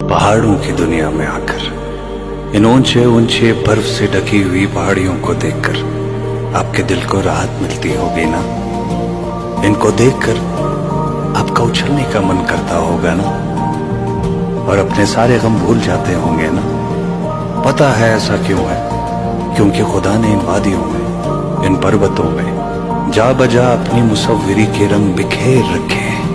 पहाड़ों की दुनिया में आकर, इन ऊंचे ऊंचे बर्फ से ढकी हुई पहाड़ियों को देखकर आपके दिल को राहत मिलती होगी ना। इनको देखकर आपका उछलने का मन करता होगा ना, और अपने सारे गम भूल जाते होंगे ना। पता है ऐसा क्यों है? क्योंकि खुदा ने इन वादियों में, इन पर्वतों में जा बजा अपनी मुसव्विरी के रंग बिखेर रखे हैं।